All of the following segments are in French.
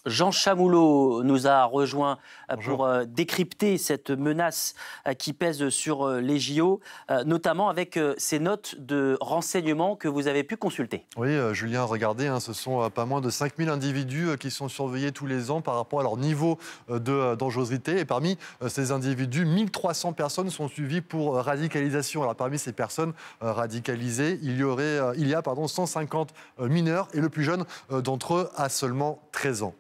Jean Chamoulot nous a rejoint Bonjour. pour décrypter cette menace qui pèse sur les JO, notamment avec ces notes de renseignement que vous avez pu consulter. Oui, Julien, regardez, ce sont pas moins de 5000 individus qui sont surveillés tous les ans par rapport à leur niveau de dangerosité. Et parmi ces individus, 1300 personnes sont suivies pour radicalisation. Alors parmi ces personnes radicalisées, il y a 150 mineurs et le plus jeune d'entre eux a seulement 13 ans.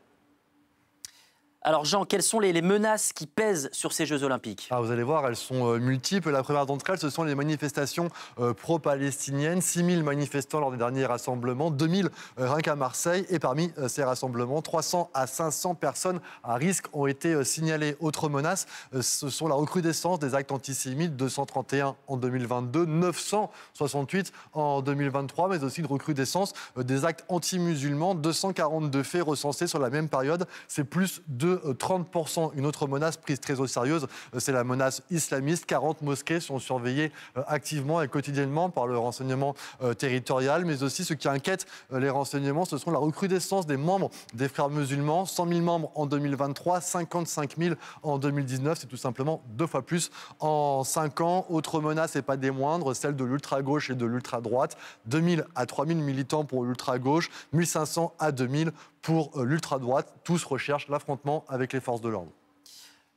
Alors Jean, quelles sont les menaces qui pèsent sur ces Jeux Olympiques? Vous allez voir, elles sont multiples. La première d'entre elles, ce sont les manifestations pro-palestiniennes. 6000 manifestants lors des derniers rassemblements, 2000 rien qu'à Marseille. Et parmi ces rassemblements, 300 à 500 personnes à risque ont été signalées. Autre menace, ce sont la recrudescence des actes antisémites, 231 en 2022, 968 en 2023, mais aussi une recrudescence des actes anti-musulmans, 242 faits recensés sur la même période. C'est plus de 30%. Une autre menace prise très au sérieux, c'est la menace islamiste. 40 mosquées sont surveillées activement et quotidiennement par le renseignement territorial, mais aussi ce qui inquiète les renseignements, ce sont la recrudescence des membres des frères musulmans. 100 000 membres en 2023, 55 000 en 2019, c'est tout simplement 2 fois plus en 5 ans. Autre menace, et pas des moindres, celle de l'ultra-gauche et de l'ultra-droite. 2000 à 3000 militants pour l'ultra-gauche, 1500 à 2000 pour l'ultra-droite. Tous recherchent l'affrontement avec les forces de l'ordre.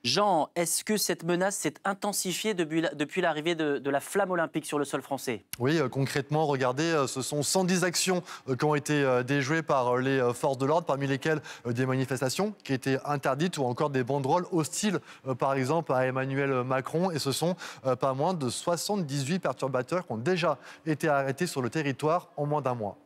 Jean, est-ce que cette menace s'est intensifiée depuis l'arrivée de la flamme olympique sur le sol français? Oui, concrètement, regardez, ce sont 110 actions qui ont été déjouées par les forces de l'ordre, parmi lesquelles des manifestations qui étaient interdites ou encore des banderoles hostiles, par exemple, à Emmanuel Macron. Et ce sont pas moins de 78 perturbateurs qui ont déjà été arrêtés sur le territoire en moins d'un mois.